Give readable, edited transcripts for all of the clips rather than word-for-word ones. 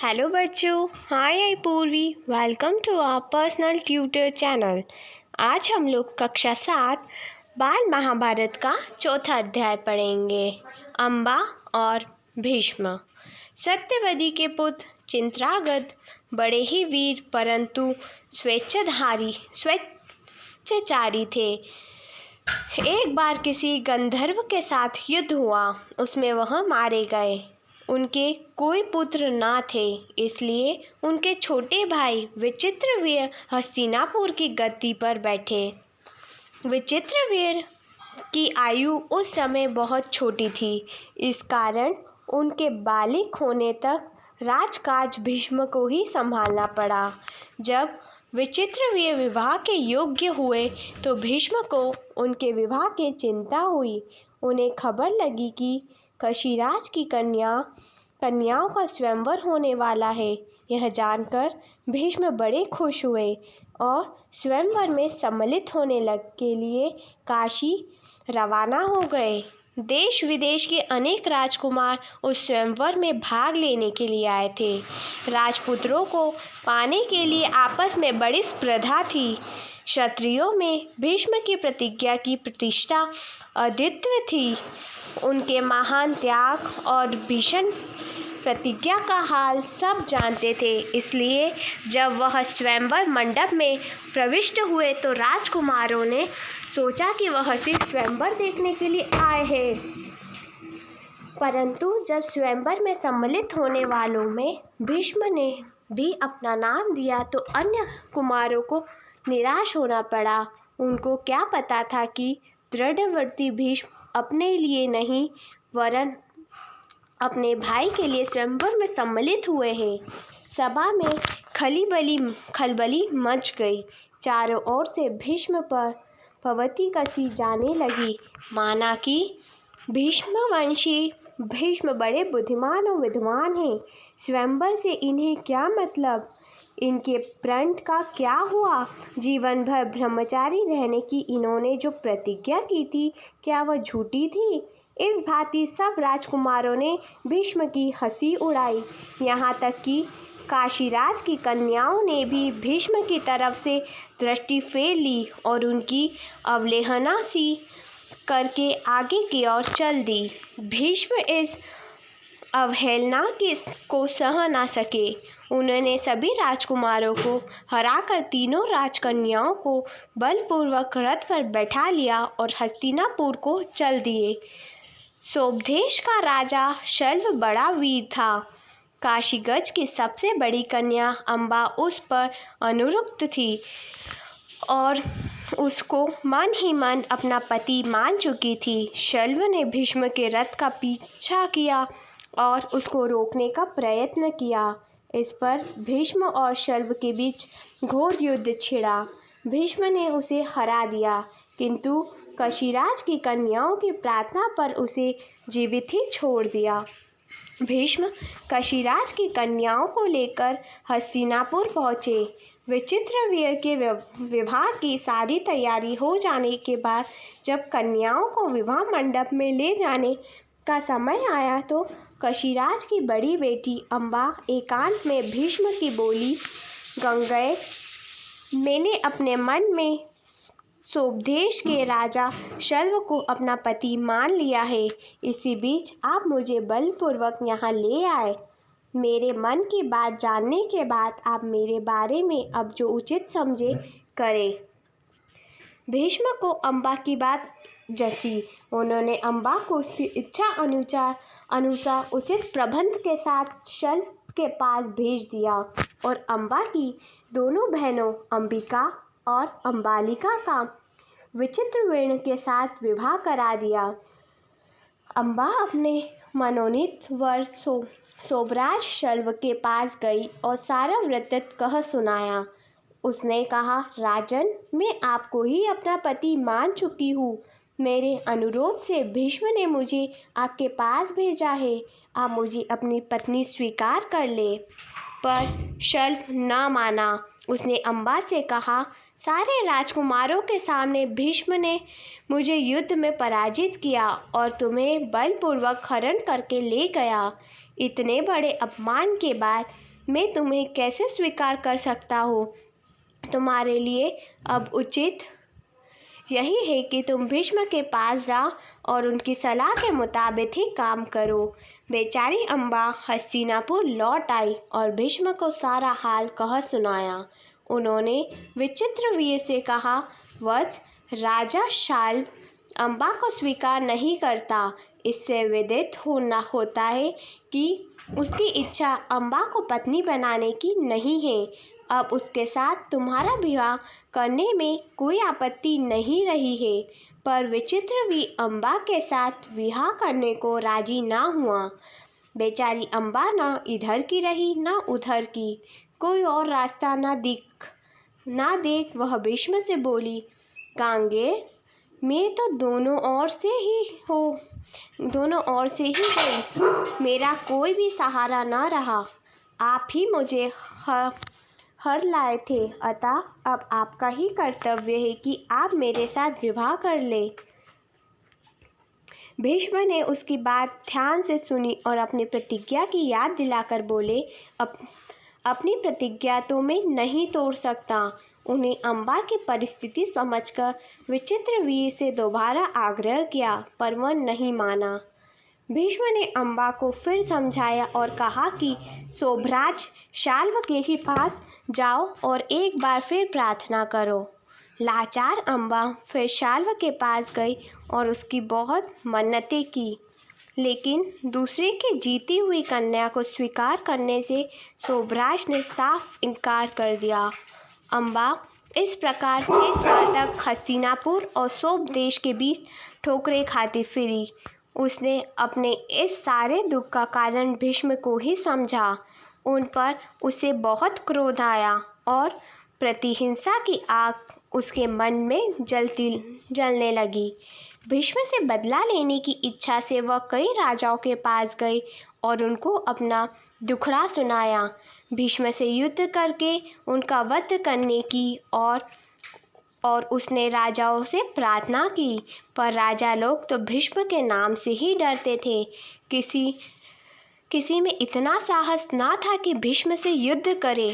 Hello बच्चों, hi I Purvi. Welcome to our personal tutor channel. आज हम लोग कक्षा 7 बाल महाभारत का चौथा अध्याय पढ़ेंगे, अम्बा और भीष्म। सत्यवती के पुत्र चित्रांगद बड़े ही वीर परंतु स्वेच्छाचारी थे। एक बार किसी गंधर्व के साथ युद्ध हुआ, उसमें वह मारे गए। उनके कोई पुत्र ना थे, इसलिए उनके छोटे भाई विचित्रवीर हस्तिनापुर की गद्दी पर बैठे। विचित्रवीर की आयु उस समय बहुत छोटी थी, इस कारण उनके बालिग होने तक राजकाज भीष्म को ही संभालना पड़ा। जब विचित्रवीर विवाह के योग्य हुए तो भीष्म को उनके विवाह की चिंता हुई। उन्हें खबर लगी कि कशिराज की कन्याओं का स्वयंवर होने वाला है। यह जानकर भीष्म बड़े खुश हुए और स्वयंवर में सम्मिलित होने के लिए काशी रवाना हो गए। देश विदेश के अनेक राजकुमार उस स्वयंवर में भाग लेने के लिए आए थे। राजपुत्रों को पाने के लिए आपस में बड़ी स्पर्धा थी। क्षत्रियों में भीष्म की प्रतिज्ञा की प्रतिष्ठा अद्वितीय थी। उनके महान त्याग और भीषण प्रतिज्ञा का हाल सब जानते थे, इसलिए जब वह स्वयंवर मंडप में प्रविष्ट हुए तो राजकुमारों ने सोचा कि वह सिर्फ स्वयंवर देखने के लिए आए हैं। परंतु जब स्वयंवर में सम्मिलित होने वालों में भीष्म ने भी अपना नाम दिया तो अन्य कुमारों को निराश होना पड़ा। उनको क्या पता था कि दृढ़व्रती भीष्म अपने लिए नहीं वरन अपने भाई के लिए स्वयंवर में सम्मिलित हुए हैं। सभा में खलबली मच गई। चारों ओर से भीष्म पर पवती कसी जाने लगी, माना कि भीष्मवंशी भीष्म बड़े बुद्धिमान और विद्वान हैं। स्वयंवर से इन्हें क्या मतलब? इनके प्रण का क्या हुआ? जीवन भर ब्रह्मचारी रहने की इन्होंने जो प्रतिज्ञा की थी, क्या वह झूठी थी? इस भांति सब राजकुमारों ने भीष्म की हंसी उड़ाई। यहाँ तक कि काशीराज की कन्याओं ने भी भीष्म की तरफ से दृष्टि फेर ली और उनकी अवहेलना सी करके आगे की ओर चल दी। भीष्म इस अवहेलना को सह ना सके। उन्होंने सभी राजकुमारों को हराकर तीनों राजकन्याओं को बलपूर्वक रथ पर बैठा लिया और हस्तिनापुर को चल दिए। सोबदेश का राजा शल्व बड़ा वीर था। काशीगज की सबसे बड़ी कन्या अम्बा उस पर अनुरक्त थी और उसको मन ही मन अपना पति मान चुकी थी। शल्व ने भीष्म के रथ का पीछा किया और उसको रोकने का प्रयत्न किया। इस पर भीष्म और शल्व के बीच घोर युद्ध छिड़ा। भीष्म ने उसे हरा दिया, किंतु कशिराज की कन्याओं की प्रार्थना पर उसे जीवित ही छोड़ दिया। भीष्म कशिराज की कन्याओं को लेकर हस्तिनापुर पहुँचे। विचित्रवीर के विवाह की सारी तैयारी हो जाने के बाद जब कन्याओं को विवाह मंडप में ले जाने का समय आया तो कशिराज की बड़ी बेटी अम्बा एकांत में भीष्म की बोली, गंगेय, मैंने अपने मन में सोबदेश के राजा शल्व को अपना पति मान लिया है। इसी बीच आप मुझे बलपूर्वक यहाँ ले आए। मेरे मन की बात जानने के बाद आप मेरे बारे में अब जो उचित समझे करें। भीष्म को अम्बा की बात जची। उन्होंने अम्बा को उसकी इच्छा अनुसार उचित प्रबंध के साथ शल्व के पास भेज दिया और अम्बा की दोनों बहनों अंबिका और अम्बालिका का विचित्रवीर के साथ विवाह करा दिया। अम्बा अपने मनोनीत वर सोबराज शल्व के पास गई और सारा वृत्तांत कह सुनाया। उसने कहा, राजन, मैं आपको ही अपना पति मान चुकी हूँ। मेरे अनुरोध से भीष्म ने मुझे आपके पास भेजा है। आप मुझे अपनी पत्नी स्वीकार कर ले। पर शल्व न माना। उसने अम्बा से कहा, सारे राजकुमारों के सामने भीष्म ने मुझे युद्ध में पराजित किया और तुम्हें बलपूर्वक हरण करके ले गया। इतने बड़े अपमान के बाद मैं तुम्हें कैसे स्वीकार कर सकता हूँ। तुम्हारे लिए अब उचित यही है कि तुम भीष्म के पास जाओ और उनकी सलाह के मुताबिक ही काम करो। बेचारी अम्बा हस्तिनापुर लौट आई और भीष्म को सारा हाल कह सुनाया। उन्होंने विचित्रवीर्य से कहा, वत्स, राजा शाल्व अम्बा को स्वीकार नहीं करता। इससे विदित होता है कि उसकी इच्छा अम्बा को पत्नी बनाने की नहीं है। अब उसके साथ तुम्हारा विवाह करने में कोई आपत्ति नहीं रही है, पर विचित्रवीर्य अम्बा के साथ विवाह करने को राजी ना हुआ। बेचारी अम्बा न इधर की रही न उधर की, कोई और रास्ता ना देख वह भीष्म से बोली, गांगे, मैं तो दोनों ओर से ही गई, मेरा कोई भी सहारा न रहा। आप ही मुझे हर लाए थे, अतः अब आपका ही कर्तव्य है कि आप मेरे साथ विवाह कर ले। भीष्म ने उसकी बात ध्यान से सुनी और अपनी प्रतिज्ञा की याद दिलाकर बोले, अपनी प्रतिज्ञा तो मैं नहीं तोड़ सकता। उन्हें अम्बा की परिस्थिति समझकर विचित्रवीर्य से दोबारा आग्रह किया, पर वह नहीं माना। भीष्म ने अम्बा को फिर समझाया और कहा कि शोभराज शाल्व के ही पास जाओ और एक बार फिर प्रार्थना करो। लाचार अम्बा फिर शाल्व के पास गई और उसकी बहुत मन्नतें की, लेकिन दूसरे की जीती हुई कन्या को स्वीकार करने से शोभराज ने साफ इनकार कर दिया। अम्बा इस प्रकार 6 साल तक हस्तिनापुर और शोभ देश के बीच ठोकरें खाती फिरी। उसने अपने इस सारे दुख का कारण भीष्म को ही समझा। उन पर उसे बहुत क्रोध आया और प्रतिहिंसा की आग उसके मन में जलने लगी। भीष्म से बदला लेने की इच्छा से वह कई राजाओं के पास गई और उनको अपना दुखड़ा सुनाया। भीष्म से युद्ध करके उनका वध करने की और उसने राजाओं से प्रार्थना की, पर राजा लोग तो भीष्म के नाम से ही डरते थे। किसी में इतना साहस ना था कि भीष्म से युद्ध करे।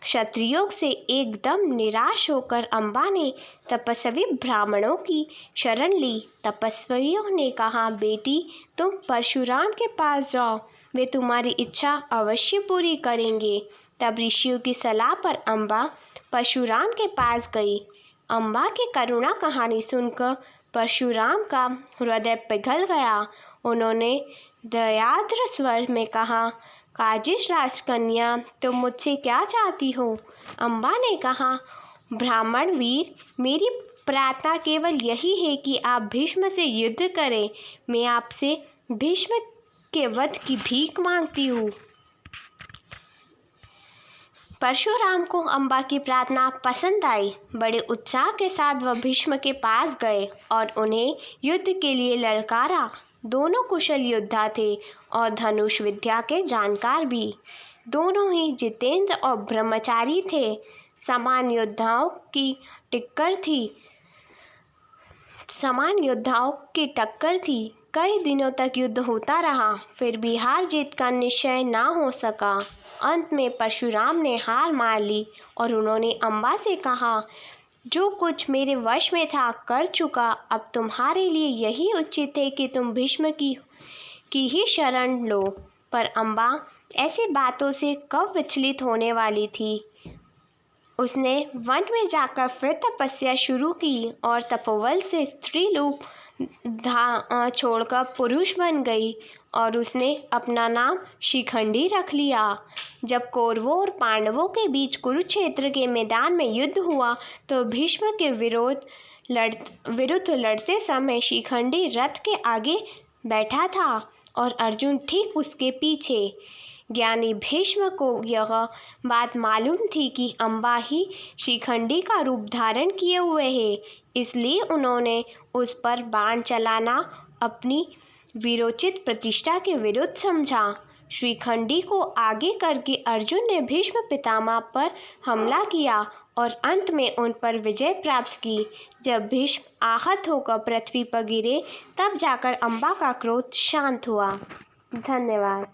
क्षत्रियों से एकदम निराश होकर अम्बा ने तपस्वी ब्राह्मणों की शरण ली। तपस्वियों ने कहा, बेटी, तुम परशुराम के पास जाओ, वे तुम्हारी इच्छा अवश्य पूरी करेंगे। तब ऋषियों की सलाह पर अम्बा परशुराम के पास गई। अम्बा की करुणा कहानी सुनकर परशुराम का हृदय पिघल गया। उन्होंने दयार्द्र स्वर में कहा, काजिश राजकन्या, तुम मुझसे क्या चाहती हो? अम्बा ने कहा, ब्राह्मण वीर, मेरी प्रार्थना केवल यही है कि आप भीष्म से युद्ध करें। मैं आपसे भीष्म के वध की भीख मांगती हूँ। परशुराम को अम्बा की प्रार्थना पसंद आई। बड़े उत्साह के साथ वह भीष्म के पास गए और उन्हें युद्ध के लिए ललकारा। दोनों कुशल योद्धा थे और धनुष विद्या के जानकार भी। दोनों ही जितेंद्र और ब्रह्मचारी थे। समान योद्धाओं की टक्कर थी। कई दिनों तक युद्ध होता रहा, फिर भी हार जीत का निश्चय ना हो सका। अंत में परशुराम ने हार मान ली और उन्होंने अम्बा से कहा, जो कुछ मेरे वश में था कर चुका, अब तुम्हारे लिए यही उचित है कि तुम भीष्म की ही शरण लो। पर अम्बा ऐसी बातों से कब विचलित होने वाली थी। उसने वन में जाकर फिर तपस्या शुरू की और तपोबल से स्त्री रूप छोड़कर पुरुष बन गई और उसने अपना नाम शिखंडी रख लिया। जब कौरवों और पांडवों के बीच कुरुक्षेत्र के मैदान में युद्ध हुआ तो भीष्म के विरुद्ध लड़ते समय शिखंडी रथ के आगे बैठा था और अर्जुन ठीक उसके पीछे। ज्ञानी भीष्म को यह बात मालूम थी कि अम्बा ही शिखंडी का रूप धारण किए हुए है, इसलिए उन्होंने उस पर बाण चलाना अपनी वीरोचित प्रतिष्ठा के विरुद्ध समझा। शिखंडी को आगे करके अर्जुन ने भीष्म पितामह पर हमला किया और अंत में उन पर विजय प्राप्त की। जब भीष्म आहत होकर पृथ्वी पर गिरे, तब जाकर अम्बा का क्रोध शांत हुआ। धन्यवाद।